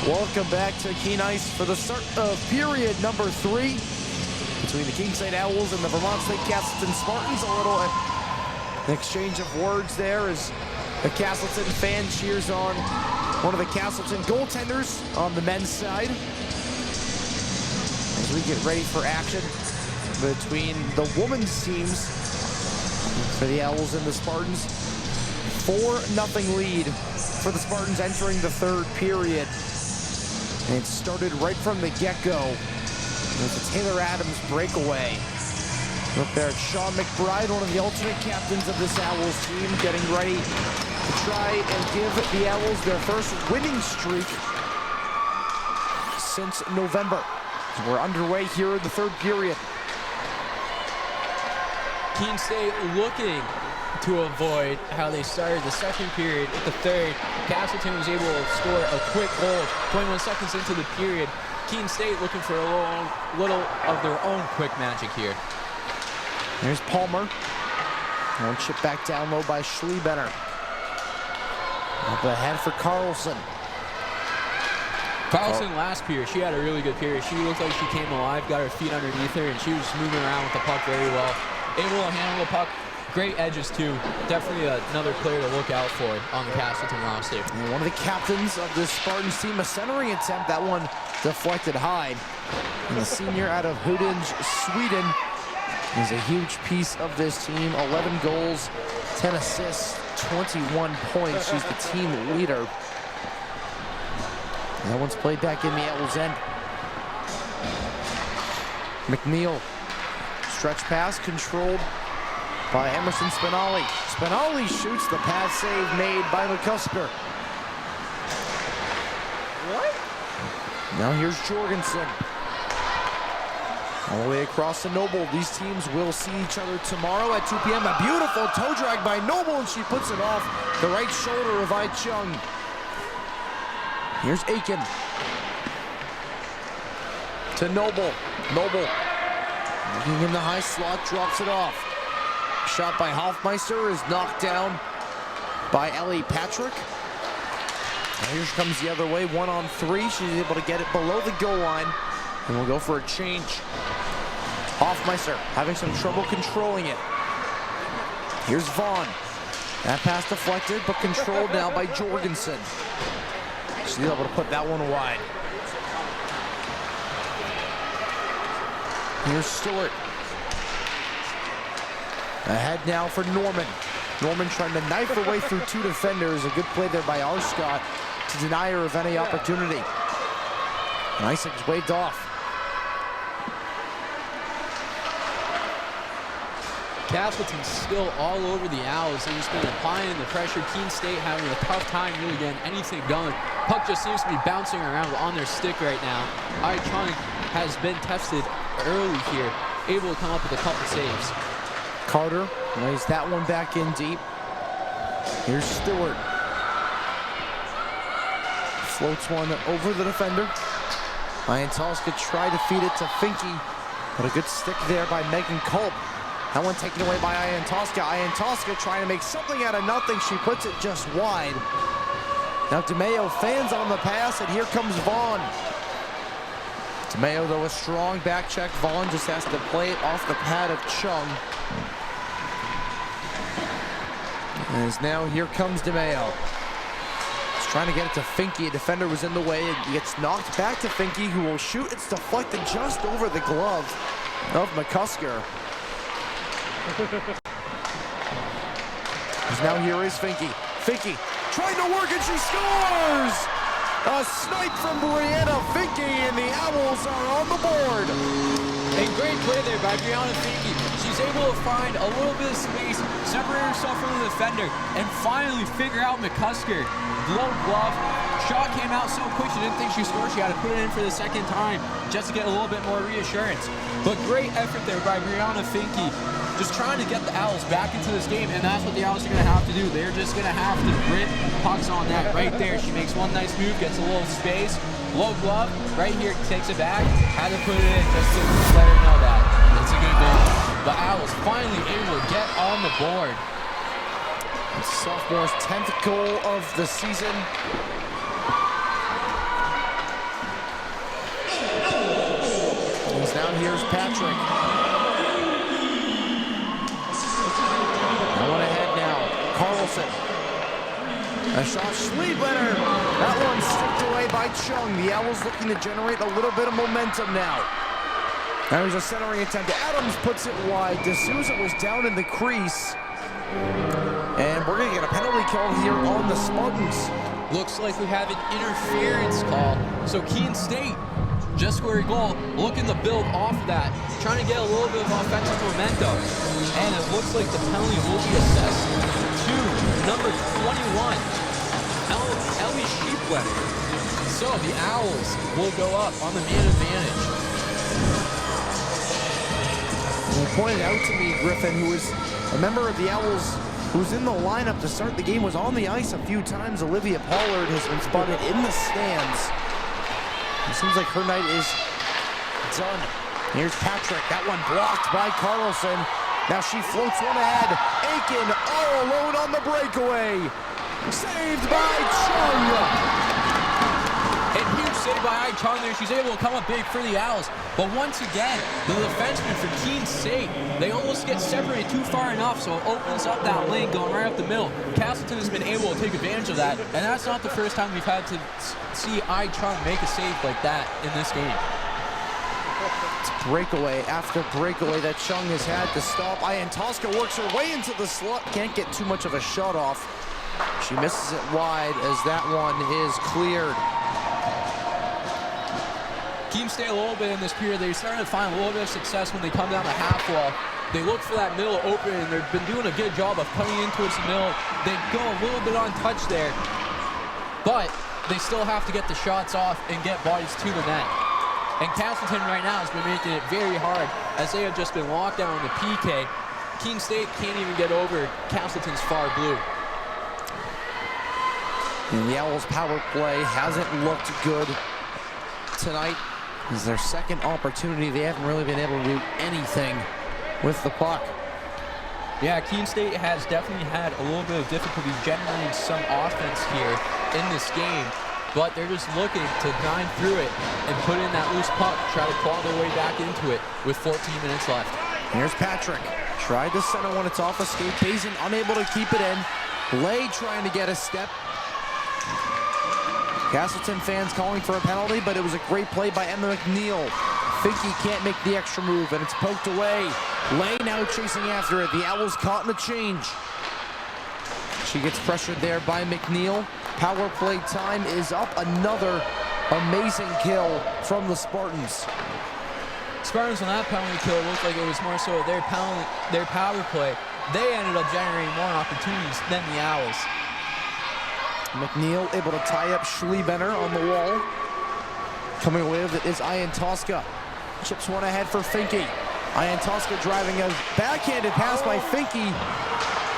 Welcome back to Keen Ice for the start of period number 3 between the Keene State Owls and the Vermont State Castleton Spartans. A little exchange of words there as the Castleton fan cheers on one of the Castleton goaltenders on the men's side. As we get ready for action between the women's teams for the Owls and the Spartans. 4-0 lead for the Spartans entering the third period. And it started right from the get-go. There's a Taylor Adams breakaway. Up there, Sean McBride, one of the alternate captains of this Owls team, getting ready to try and give the Owls their first winning streak since November. We're underway here in the third period. Keene State looking to avoid how they started the second period. At the third, Castleton was able to score a quick goal 21 seconds into the period. Keene State looking for a little of their own quick magic here. There's Palmer. One chip back down low by Schlebenner. Up ahead for Carlson. Carlson last period, she had a really good period. She looked like she came alive, got her feet underneath her, and she was moving around with the puck very well. Able to handle the puck. Great edges too. Definitely another player to look out for on the Castleton roster. And one of the captains of this Spartans team, a centering attempt. That one deflected high. And the senior out of Huddinge, Sweden, is a huge piece of this team. 11 goals, 10 assists, 21 points. She's the team leader. And that one's played back in the Owls' end. McNeil, stretch pass controlled by Emerson Spinelli. Spinelli shoots the pass save made by McCusker. What? Now here's Jorgensen. All the way across to Noble. These teams will see each other tomorrow at 2 p.m. A beautiful toe drag by Noble, and she puts it off the right shoulder of I Chung. Here's Aiken. To Noble. Noble looking in the high slot, drops it off. Shot by Hoffmeister is knocked down by Ellie Patrick. And here she comes the other way, 1-on-3. She's able to get it below the goal line. And we'll go for a change. Hoffmeister having some trouble controlling it. Here's Vaughn. That pass deflected, but controlled now by Jorgensen. She's able to put that one wide. Here's Stewart. Ahead now for Norman. Norman trying to knife her way through 2 defenders. A good play there by Arscott to deny her of any opportunity. Isaacs waved off. Castleton's still all over the Owls. They've just been applying the pressure. Keene State having a tough time really getting anything going. Puck just seems to be bouncing around on their stick right now. I Chung has been tested early here, able to come up with a couple saves. Carter lays that one back in deep. Here's Stewart. Floats one over the defender. Iantowska tried to feed it to Finke, but a good stick there by Megan Culp. That one taken away by Iantowska. Iantowska trying to make something out of nothing. She puts it just wide. Now DeMayo fans on the pass, and here comes Vaughn. DeMayo, though, a strong back check. Vaughn just has to play it off the pad of Chung. As now here comes DeMayo. He's trying to get it to Finke. A defender was in the way. It gets knocked back to Finke, who will shoot. It's deflected just over the glove of McCusker. Now here is Finke. Finke trying to work, and she scores! A snipe from Brianna Finke, and the Owls are on the board. A great play there by Brianna Finke. She's able to find a little bit of space, separate herself from the defender, and finally figure out McCusker. Low glove. Shot came out so quick she didn't think she scored. She had to put it in for the second time just to get a little bit more reassurance. But great effort there by Brianna Finke. Just trying to get the Owls back into this game, and that's what the Owls are going to have to do. They're just going to have to grit pucks on that right there. She makes one nice move, gets a little space. Low glove, right here, takes it back. Had to put it in just to let her know that. It's a good goal. The Owls finally able to get on the board. Sophomore's 10th goal of the season. Here's Patrick. One ahead now. Carlson. A shot, Schliebletter. That one stripped away by Chung. The Owls looking to generate a little bit of momentum now. Now there's a centering attempt. Adams puts it wide. D'Souza was down in the crease. And we're going to get a penalty kill here on the Spartans. Looks like we have an interference call. So Keene State just scored a goal, looking to build off that, trying to get a little bit of offensive momentum. And it looks like the penalty will be assessed to number 21, Ellie Sheepletter. So the Owls will go up on the man advantage. You pointed out to me, Griffin, who is a member of the Owls, who was in the lineup to start the game, was on the ice a few times. Olivia Pollard has been spotted in the stands. It seems like her night is done. Here's Patrick. That one blocked by Carlson. Now she floats one ahead. Aiken all alone on the breakaway. Saved by Chung. And huge save by Chung there. She's able to come up big for the Owls. But once again, the defensemen for Keene State, they almost get separated too far enough, so it opens up that lane going right up the middle. Castleton has been able to take advantage of that, and that's not the first time we've had to see Chung make a save like that in this game. It's breakaway after breakaway that Chung has had to stop. Tosca works her way into the slot. Can't get too much of a shot off. She misses it wide as that one is cleared. Keene State a little bit in this period. They're starting to find a little bit of success when they come down the half wall. They look for that middle open, and they've been doing a good job of coming in towards the middle. They go a little bit untouched there, but they still have to get the shots off and get bodies to the net. And Castleton right now has been making it very hard as they have just been locked down on the PK. Keene State can't even get over Castleton's far blue. And the Owls' power play hasn't looked good tonight. This is their second opportunity. They haven't really been able to do anything with the puck. Yeah, Keene State has definitely had a little bit of difficulty generating some offense here in this game, but they're just looking to grind through it and put in that loose puck, try to claw their way back into it with 14 minutes left. Here's Patrick. Tried to center when it's off a skate. Bazin unable to keep it in. Lay trying to get a step. Castleton fans calling for a penalty, but it was a great play by Emma McNeil. Finke can't make the extra move, and it's poked away. Lay now chasing after it. The Owls caught in the change. She gets pressured there by McNeil. Power play time is up. Another amazing kill from the Spartans. Spartans on that penalty kill looked like it was more so their power play. They ended up generating more opportunities than the Owls. McNeil able to tie up Schliebletter on the wall. Coming away with it is Tosca. Chips one ahead for Finke. Tosca driving a backhanded pass by Finke.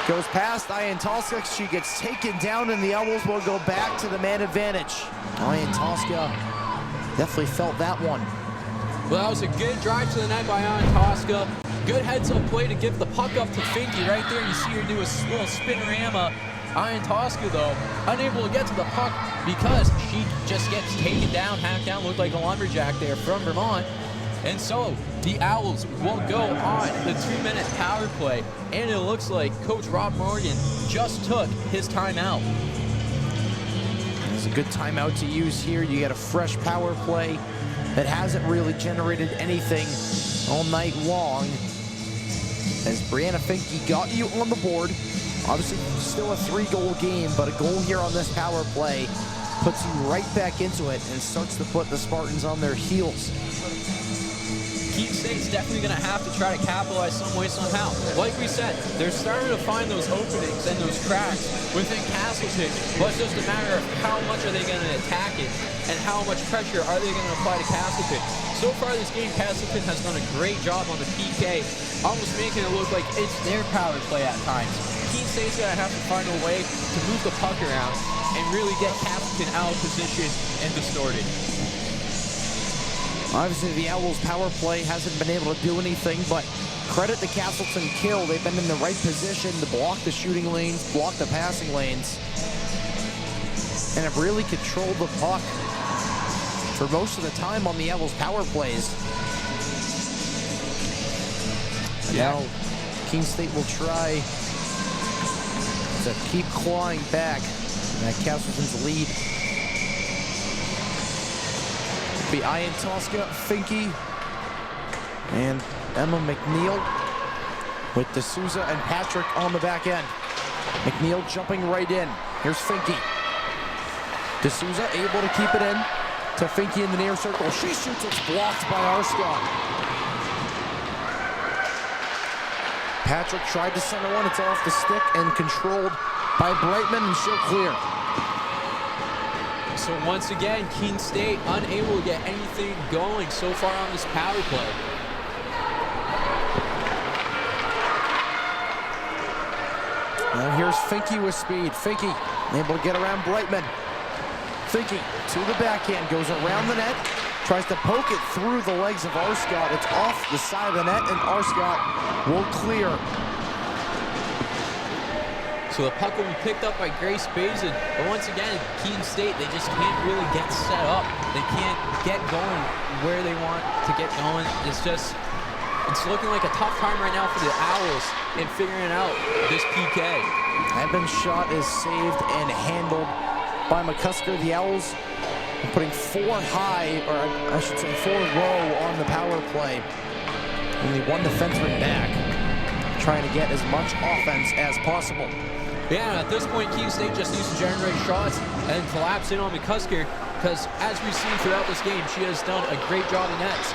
Goes past Tosca. She gets taken down, and the Owls will go back to the man advantage. Tosca definitely felt that one. Well, that was a good drive to the net by Tosca. Good heads-up play to give the puck up to Finke. Right there, you see her do a little spinorama. Tosca, though, unable to get to the puck because she just gets taken down, hacked down, looked like a lumberjack there from Vermont. And so the Owls will go on the 2-minute power play, and it looks like Coach Rob Morgan just took his timeout. It's a good timeout to use here. You get a fresh power play that hasn't really generated anything all night long. As Brianna Finke got you on the board. Obviously, still a 3-goal game, but a goal here on this power play puts you right back into it and starts to put the Spartans on their heels. Keene State's definitely going to have to try to capitalize some way, somehow. Like we said, they're starting to find those openings and those cracks within Castleton, but it's just a matter of how much are they going to attack it and how much pressure are they going to apply to Castleton. So far this game, Castleton has done a great job on the PK, almost making it look like it's their power play at times. Keene State's going to have to find a way to move the puck around and really get Castleton out of position and distorted. Obviously, the Owls' power play hasn't been able to do anything, but credit the Castleton kill. They've been in the right position to block the shooting lanes, block the passing lanes, and have really controlled the puck for most of the time on the Owls' power plays. Yeah. Now, Keene State will try to keep clawing back at Castleton's lead. Be Ian Tosca, Finke, and Emma McNeil with D'Souza and Patrick on the back end. McNeil jumping right in. Here's Finke. D'Souza able to keep it in to Finke in the near circle. She shoots, it's blocked by Arscott. Patrick tried to center one, it's off the stick and controlled by Brightman, and she'll clear. So once again, Keene State unable to get anything going so far on this power play. Now here's Finke with speed. Finke able to get around Brightman. Finke to the backhand, goes around the net, tries to poke it through the legs of Arscott. It's off the side of the net, and Arscott will clear. So the puck will be picked up by Grace Bazin, but once again, Keene State, they just can't really get set up. They can't get going where they want to get going. It's looking like a tough time right now for the Owls in figuring out this PK. Edmund's shot is saved and handled by McCusker. The Owls are putting 4 high, or I should say 4 low on the power play. Only 1 defenseman back, trying to get as much offense as possible. Yeah, at this point, Keene State just needs to generate shots and collapse in on McCusker, because as we've seen throughout this game, she has done a great job in nets.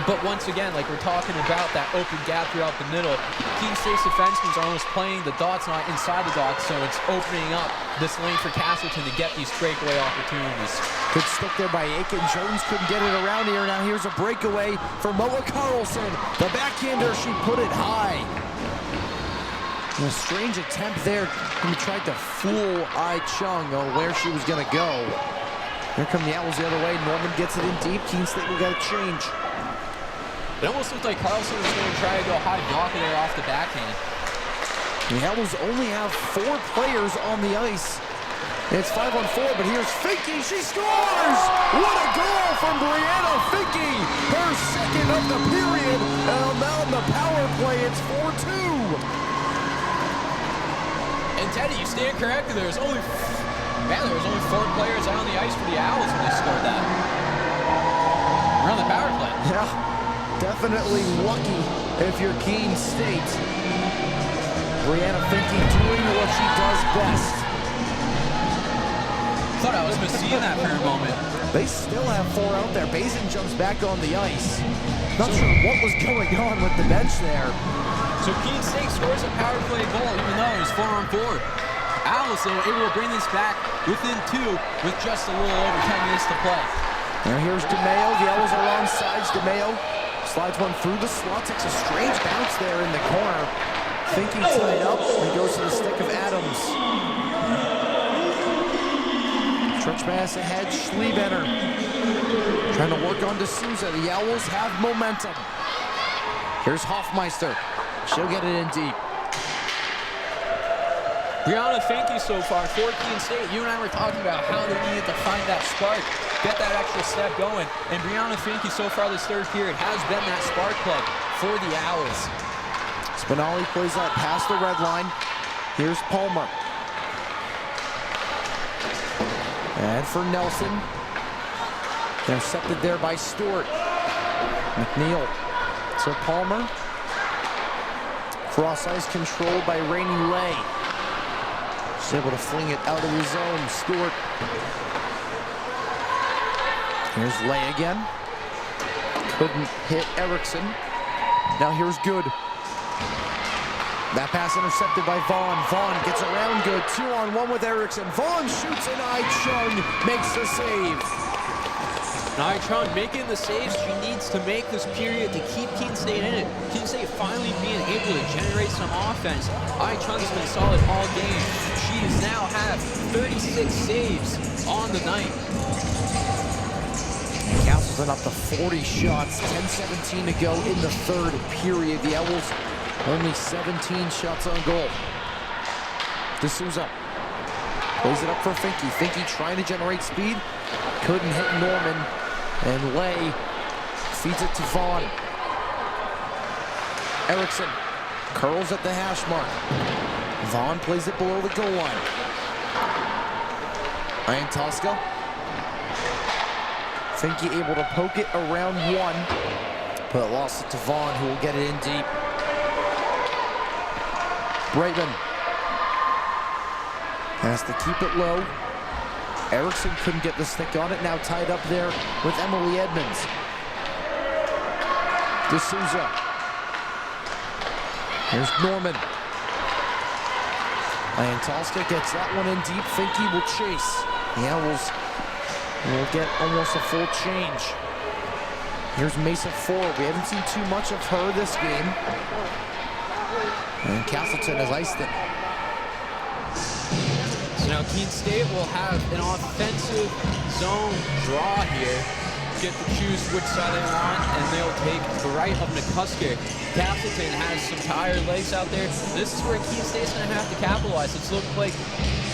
But once again, like we're talking about that open gap throughout the middle, Keene State's defensemen are almost playing the dots, not inside the dots, so it's opening up this lane for Castleton to get these breakaway opportunities. Good stick there by Aiken. Jones couldn't get it around here. Now here's a breakaway for Moa Carlson. The backhander, she put it high. And a strange attempt there. He tried to fool Ai Chung on where she was going to go. Here come the Owls the other way. Norman gets it in deep. Keene State will get a change. It almost looked like Carlson was going to try to go high blocker there off the backhand. The Owls only have 4 players on the ice. It's 5-on-4, but here's Finke. She scores! What a goal from Brianna Finke! Her second of the period. And now on the power play, it's 4-2. And Teddy, you stand corrected. There was only 4 players out on the ice for the Owls when they scored that. We're on the power play. Yeah, definitely lucky if you're Keene State. Brianna Finke doing what she does best. Thought I was seeing that for a moment. They still have 4 out there. Bazin jumps back on the ice. Not sure what was going on with the bench there. So Keene State scores a power play goal, even though it was 4-on-4. Owls, though, able to bring this back within 2 with just a little over 10 minutes to play. Now here's DeMeo. The Owls are on sides. DeMeo slides one through the slot, takes a strange bounce there in the corner. Finke tied up and goes to the stick of Adams. Stretchmass ahead, Schlebener trying to work on D'Souza. The Owls have momentum. Here's Hoffmeister. She'll get it in deep. Brianna Finke so far for Keene State. You and I were talking about how they needed to find that spark, get that extra step going. And Brianna Finke so far this third period has been that spark plug for the Owls. Spinelli plays that past the red line. Here's Palmer. And for Nelson. Intercepted there by Stewart. McNeil to Palmer. Cross ice controlled by Rainey Lay. She's able to fling it out of the zone. Stewart. Here's Lay again. Couldn't hit Erickson. Now here's Good. That pass intercepted by Vaughn. Vaughn gets around Good. 2-on-1 with Erickson. Vaughn shoots and Ai Chung makes the save. Ai Chung making the saves she needs to make this period to keep Keene State in it. Keene State finally being able to generate some offense. Ai Chung's been solid all game. She has now had 36 saves on the night. Castleton up to 40 shots. 10-17 to go in the third period. The Owls only 17 shots on goal. D'Souza plays it up for Finke. Finke trying to generate speed. Couldn't hit Norman. And Lay feeds it to Vaughn. Erickson curls at the hash mark. Vaughn plays it below the goal line. Ian Tosca. Finke able to poke it around one, but lost it to Vaughn, who will get it in deep. Brightman has to keep it low. Erickson couldn't get the stick on it, now tied up there with Emily Edmonds. D'Souza. Here's Norman. Tosca gets that one in deep. Finke will chase. The Owls will get almost a full change. Here's Mesa Ford. We haven't seen too much of her this game. And Castleton has iced it. So now Keene State will have an offensive zone draw here. Get to choose which side they want, and they'll take the right of McCusker. Castleton has some tired legs out there. This is where Keene State's going to have to capitalize. It's looking like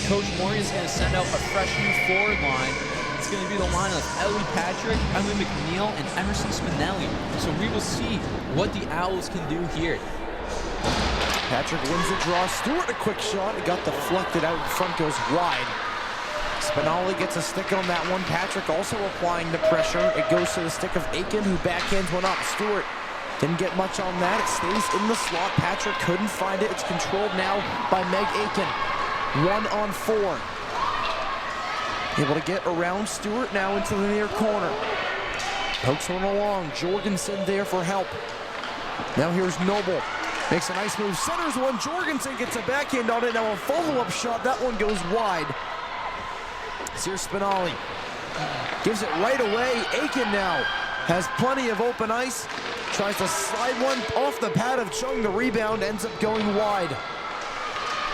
Coach Morgan's going to send out a fresh new forward line. It's going to be the line of Ellie Patrick, Emily McNeil, and Emerson Spinelli. So we will see what the Owls can do here. Patrick wins the draw. Stewart a quick shot. It got deflected out in front, goes wide. Spinelli gets a stick on that one. Patrick also applying the pressure. It goes to the stick of Aiken, who backhands one up. Stewart didn't get much on that. It stays in the slot. Patrick couldn't find it. It's controlled now by Meg Aiken. 1-on-4. Able to get around Stewart now into the near corner. Pokes one along. Jorgensen there for help. Now here's Noble. Makes a nice move. Centers one. Jorgensen gets a backhand on it. Now a follow-up shot. That one goes wide. Here's Spinelli. Gives it right away. Aiken now has plenty of open ice. Tries to slide one off the pad of Chung. The rebound ends up going wide.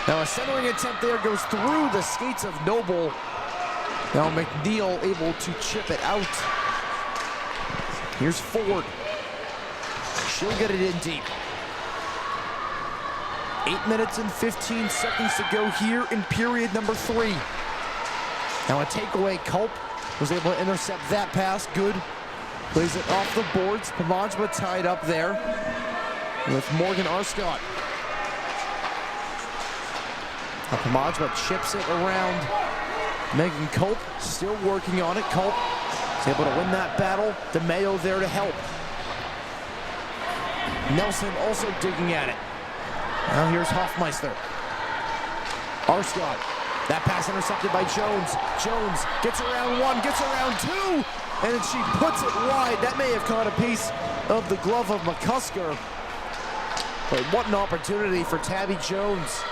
Now a centering attempt there goes through the skates of Noble. Now McNeil able to chip it out. Here's Ford. She'll get it in deep. 8 minutes and 15 seconds to go here in period number 3. Now a takeaway. Culp was able to intercept that pass. Good. Plays it off the boards. Pamajba tied up there with Morgan Arscott. Now Pamajba chips it around. Megan Culp still working on it. Culp is able to win that battle. DeMayo there to help. Nelson also digging at it. Now here's Hoffmeister. Arscott. That pass intercepted by Jones. Jones gets around one, gets around two, and she puts it wide. That may have caught a piece of the glove of McCusker. But what an opportunity for Tabby Jones.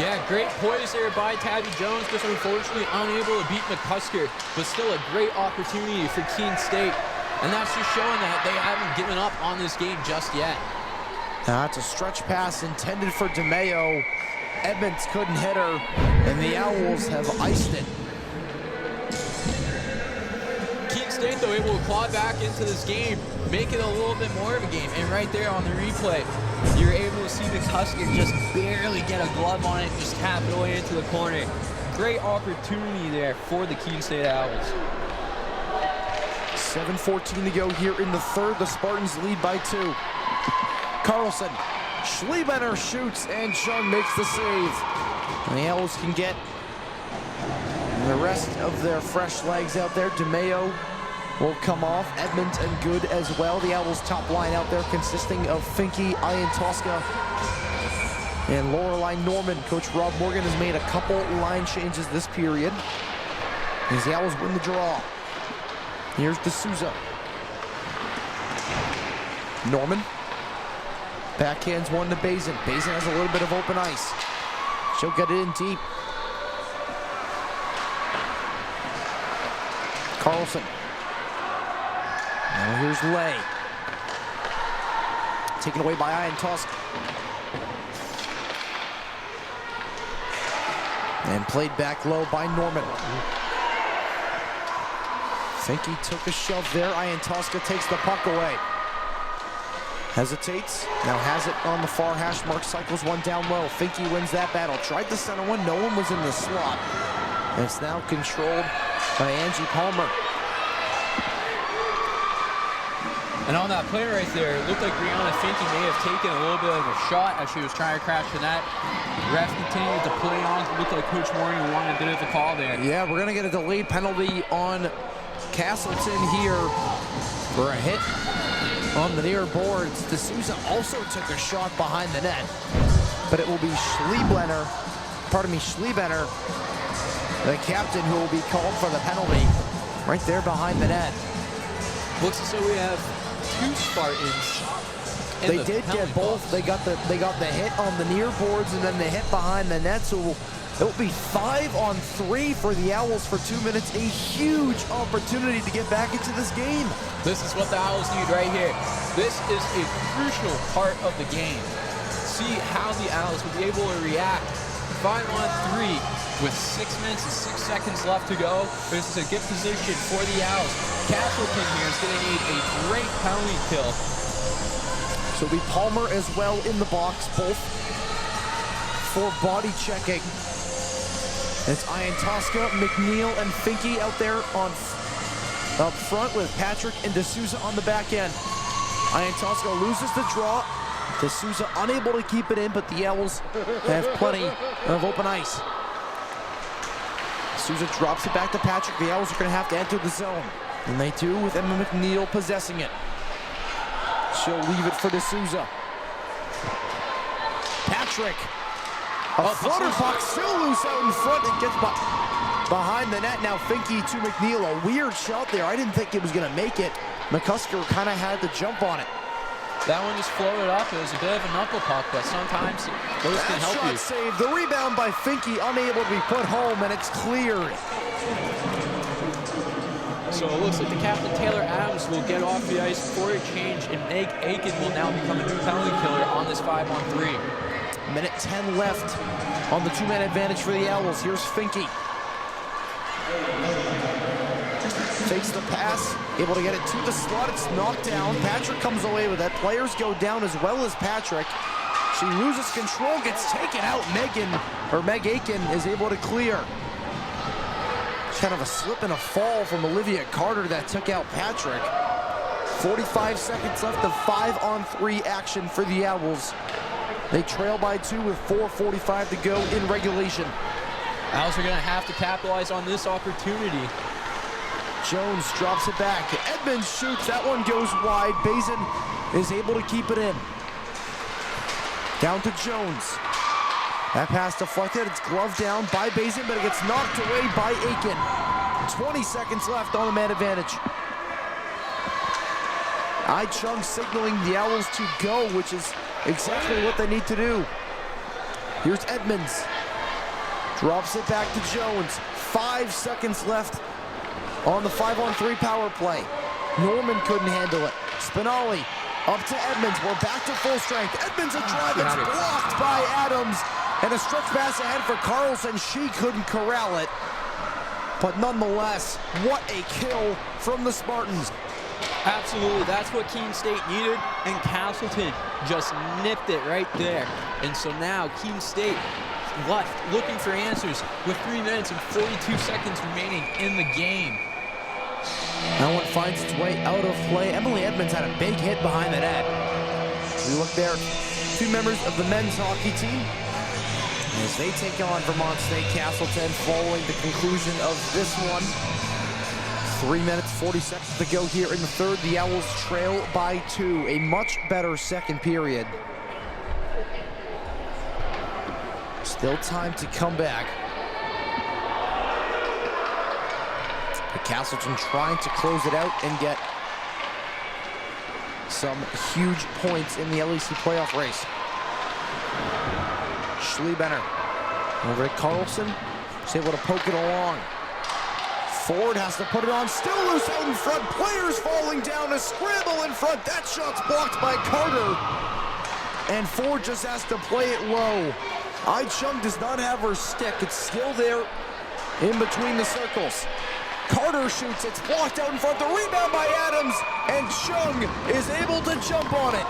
Yeah, great poise there by Tabby Jones, just unfortunately unable to beat McCusker, but still a great opportunity for Keene State. And that's just showing that they haven't given up on this game just yet. That's a stretch pass intended for DeMayo. Edmonds couldn't hit her, and the Owls have iced it. Keene State, though, able to claw back into this game, make it a little bit more of a game. And right there on the replay, you're able to see McCusker just barely get a glove on it, just tap it away into the corner. Great opportunity there for the Keene State Owls. 7:14 to go here in the third. The Spartans lead by 2. Carlson. Schlebener shoots, and Chung makes the save. And the Owls can get the rest of their fresh legs out there. DeMayo will come off. Edmonds and Good as well. The Owls' top line out there consisting of Finke, Ian Tosca, and Lorelei Norman. Coach Rob Morgan has made a couple line changes this period as the Owls win the draw. Here's D'Souza. Norman. Backhands one to Bazin. Bazin has a little bit of open ice. She'll get it in deep. Carlson. Now here's Lay. Taken away by Ian Tusk. And played back low by Norman. Finke took a shove there. Ian Tosca takes the puck away. Hesitates, now has it on the far hash mark, cycles one down low. Finke wins that battle. Tried the center one, no one was in the slot. And it's now controlled by Angie Palmer. And on that play right there, it looked like Brianna Finke may have taken a little bit of a shot as she was trying to crash the net. Ref continued to play on. It looked like Coach Morning wanted a bit of a call there. Yeah, we're going to get a delayed penalty on Castleton here for a hit on the near boards. D'Souza also took a shot behind the net, but it will be Schlebenner, the captain, who will be called for the penalty right there behind the net. Looks as though we have two Spartans. They did get both. They got the hit on the near boards and then the hit behind the net. So it will be 5-on-3 for the Owls for 2 minutes. A huge opportunity to get back into this game. This is what the Owls need right here. This is a crucial part of the game. See how the Owls will be able to react. 5-on-3 with 6 minutes and 6 seconds left to go. This is a good position for the Owls. Castleton here is going to need a great penalty kill. So it'll be Palmer as well in the box, both for body checking. It's Iantosca, McNeil, and Finke out there up front with Patrick and D'Souza on the back end. Iantosca loses the draw. D'Souza unable to keep it in, but the Owls have plenty of open ice. D'Souza drops it back to Patrick. The Owls are going to have to enter the zone. And they do, with Emma McNeil possessing it. She'll leave it for D'Souza. Patrick. A flutter puck still loose out in front. It gets behind the net. Now Finke to McNeil. A weird shot there. I didn't think it was going to make it. McCusker kind of had to jump on it. That one just floated up. It was a bit of a knuckle puck, but sometimes those can help you. Save. The rebound by Finke, unable to be put home, and it's cleared. So it looks like the captain, Taylor Adams, will get off the ice for a change, and Meg Aiken will now become a new penalty killer on this 5-on-3. Minute 10 left on the 2-man advantage for the Owls. Here's Finke. Takes the pass, able to get it to the slot. It's knocked down. Patrick comes away with it. Players go down as well as Patrick. She loses control, gets taken out. Meg Aiken is able to clear. Kind of a slip and a fall from Olivia Carter that took out Patrick. 45 seconds left of 5-on-3 action for the Owls. They trail by 2 with 4:45 to go in regulation. Owls are going to have to capitalize on this opportunity. Jones drops it back. Edmonds shoots. That one goes wide. Bazin is able to keep it in. Down to Jones. That pass deflected. It's gloved down by Bazin, but it gets knocked away by Aiken. 20 seconds left on the man advantage. Chung signaling the Owls to go, which is exactly what they need to do. Here's Edmonds. Drops it back to Jones. 5 seconds left on the 5-on-3 power play. Norman couldn't handle it. Spinelli up to Edmonds. We're back to full strength. Edmonds a drive. It's blocked by Adams. And a stretch pass ahead for Carlson. She couldn't corral it. But nonetheless, what a kill from the Spartans. Absolutely, that's what Keene State needed, and Castleton just nipped it right there. And so now Keene State left looking for answers with 3 minutes and 42 seconds remaining in the game. That one finds its way out of play. Emily Edmonds had a big hit behind the net. We look there, 2 members of the men's hockey team as they take on Vermont State Castleton following the conclusion of this one. 3 minutes, 40 seconds to go here in the third. The Owls trail by 2. A much better second period. Still time to come back. But Castleton trying to close it out and get some huge points in the LEC playoff race. Schlebenner over to Carlson. She's able to poke it along. Ford has to put it on, still loose out in front. Players falling down, a scramble in front. That shot's blocked by Carter. And Ford just has to play it low. Chung does not have her stick. It's still there in between the circles. Carter shoots, it's blocked out in front. The rebound by Adams, and Chung is able to jump on it.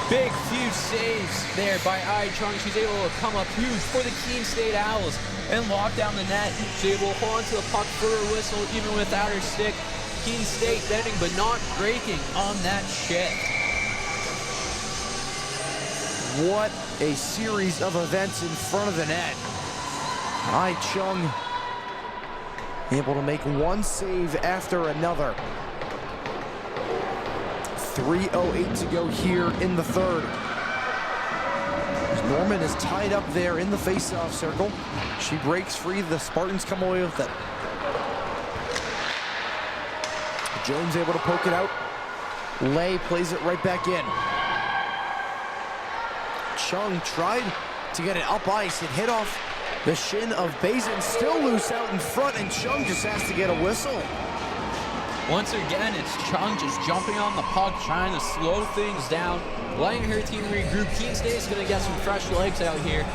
Big, huge saves there by Chung. She's able to come up huge for the Keene State Owls and lock down the net. She's able to hold on to the puck for her whistle even without her stick. Keene State bending but not breaking on that shift. What a series of events in front of the net. Ai Chung able to make one save after another. 3:08 to go here in the third. Norman is tied up there in the face-off circle. She breaks free. The Spartans come away with it. Jones able to poke it out. Lay plays it right back in. Chung tried to get it up ice. It hit off the shin of Bazin, still loose out in front, and Chung just has to get a whistle. Once again, it's Chung just jumping on the puck, trying to slow things down, letting her team regroup. Keene State is going to get some fresh legs out here,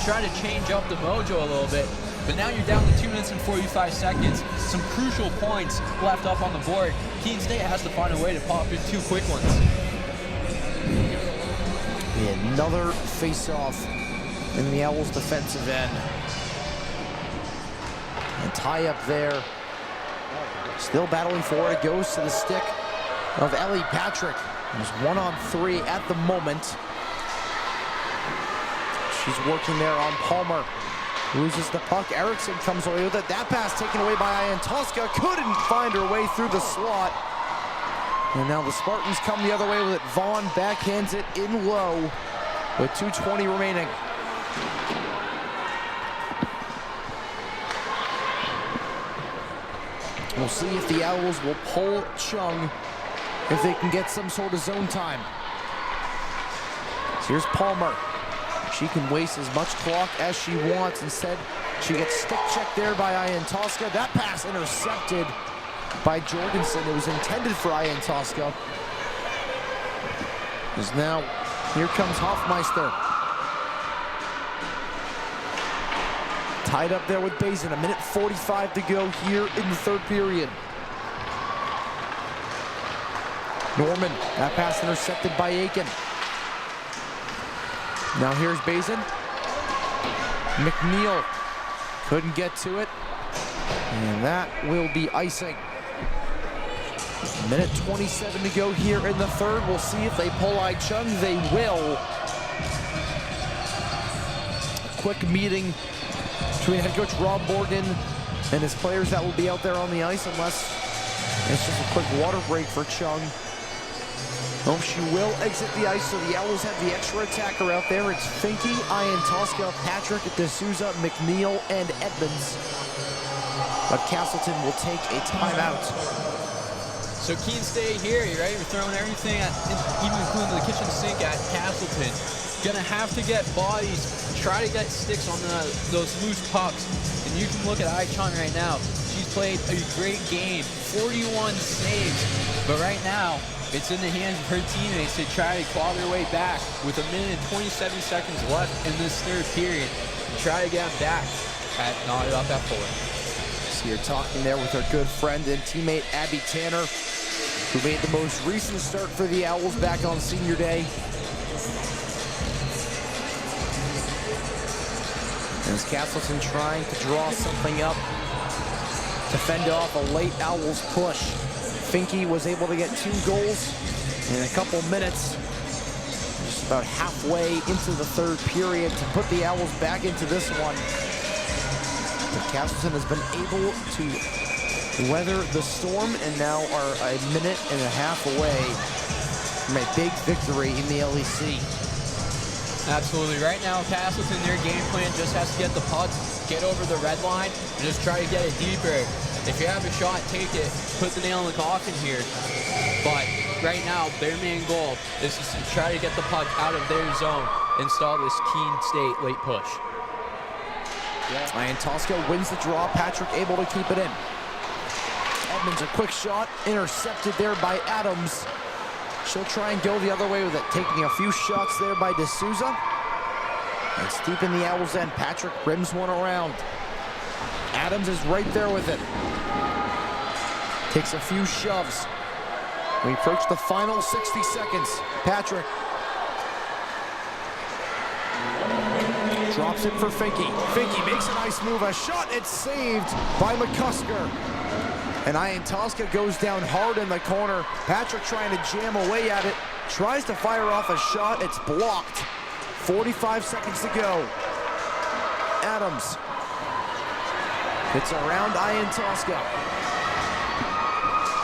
trying to change up the mojo a little bit. But now you're down to 2 minutes and 45 seconds. Some crucial points left up on the board. Keene State has to find a way to pop in 2 quick ones. Another face-off in the Owls' defensive end. And tie up there. Still battling for it. It goes to the stick of Ellie Patrick. There's 1-on-3 at the moment. She's working there on Palmer. Loses the puck. Erickson comes away with it. That pass taken away by Ian Tosca. Couldn't find her way through the slot. And now the Spartans come the other way with it. Vaughn backhands it in low with 2:20 remaining. We'll see if the Owls will pull Chung, if they can get some sort of zone time. So here's Palmer. She can waste as much clock as she wants. Instead, she gets stick checked there by Ian Tosca. That pass intercepted by Jorgensen. It was intended for Ian Tosca. As now, here comes Hoffmeister. Tied up there with Bazin. 1:45 to go here in the third period. Norman, that pass intercepted by Aiken. Now here's Bazin. McNeil couldn't get to it. And that will be icing. 1:27 to go here in the third. We'll see if they pull Ai Chung. They will. A quick meeting between head coach Rob Morgan and his players that will be out there on the ice, unless it's just a quick water break for Chung. Oh, she will exit the ice, so the Owls have the extra attacker out there. It's Finke, Ian Tosca, Patrick, D'Souza, McNeil, and Edmonds. But Castleton will take a timeout. So Keene State here, right? We're throwing everything at, even including the kitchen sink at Castleton. Gonna have to get bodies, try to get sticks on those loose pucks. And you can look at Ai Chung right now. She's played a great game, 41 saves. But right now, it's in the hands of her teammates to try to claw their way back with 1:27 left in this third period. And try to get them back at knotted up at 4. So you're talking there with our good friend and teammate Abby Tanner, who made the most recent start for the Owls back on senior day. As Castleton trying to draw something up to fend off a late Owls push. Finke was able to get 2 goals in a couple minutes, just about halfway into the third period, to put the Owls back into this one. But Castleton has been able to weather the storm and now are 1.5 minutes away from a big victory in the LEC. Absolutely. Right now, Castleton, their game plan just has to get the puck, get over the red line, and just try to get it deeper. If you have a shot, take it, put the nail in the coffin here. But right now, their main goal is just to try to get the puck out of their zone and stall this Keene State late push. And Tosca wins the draw. Patrick able to keep it in. Edmonds, a quick shot, intercepted there by Adams. She'll try and go the other way with it, taking a few shots there by D'Souza. It's deep in the Owls' end. Patrick rims one around. Adams is right there with it. Takes a few shoves. We approach the final 60 seconds. Patrick drops it for Finke. Finke makes a nice move. A shot, it's saved by McCusker. And Iantoska goes down hard in the corner. Patrick trying to jam away at it. Tries to fire off a shot. It's blocked. 45 seconds to go. Adams. It's around Iantoska.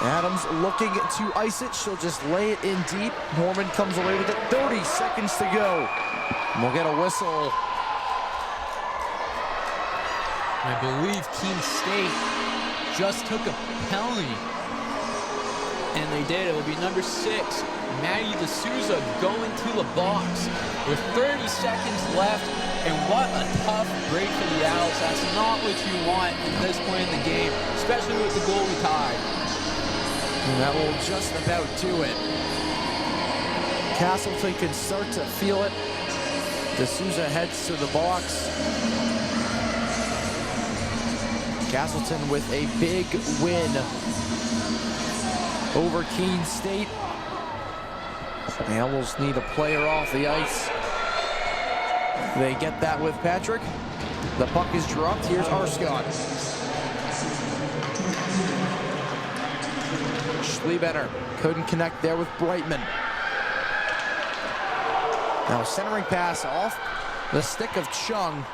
Adams looking to ice it. She'll just lay it in deep. Norman comes away with it. 30 seconds to go. And we'll get a whistle. I believe Keene State just took a penalty. And they did. It will be number 6, Maddie D'Souza, going to the box with 30 seconds left. And what a tough break for the Owls. That's not what you want at this point in the game, especially with the goalie tied. And that will just about do it. Castleton can start to feel it. D'Souza heads to the box. Castleton with a big win over Keene State. The Owls need a player off the ice. They get that with Patrick. The puck is dropped. Here's Arscott. Schlebener couldn't connect there with Brightman. Now centering pass off the stick of Chung.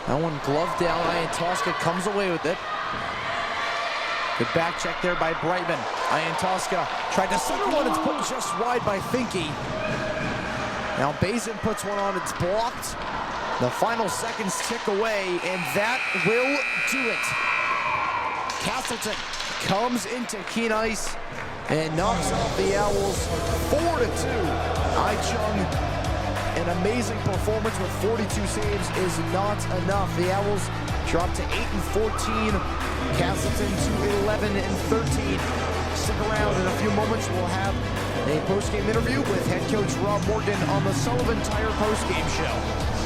That one gloved down. Iantoska comes away with it. Good back check there by Brightman. Iantoska tried to center one. It's put just wide by Finke. Now Bazin puts one on. It's blocked. The final seconds tick away, and that will do it. Castleton comes into Keene Ice and knocks off the Owls 4-2. Chung, an amazing performance with 42 saves is not enough. The Owls drop to 8-14. Castleton to 11-13. Stick around. In a few moments, we'll have a post-game interview with head coach Rob Morgan on the Sullivan Tire post-game show.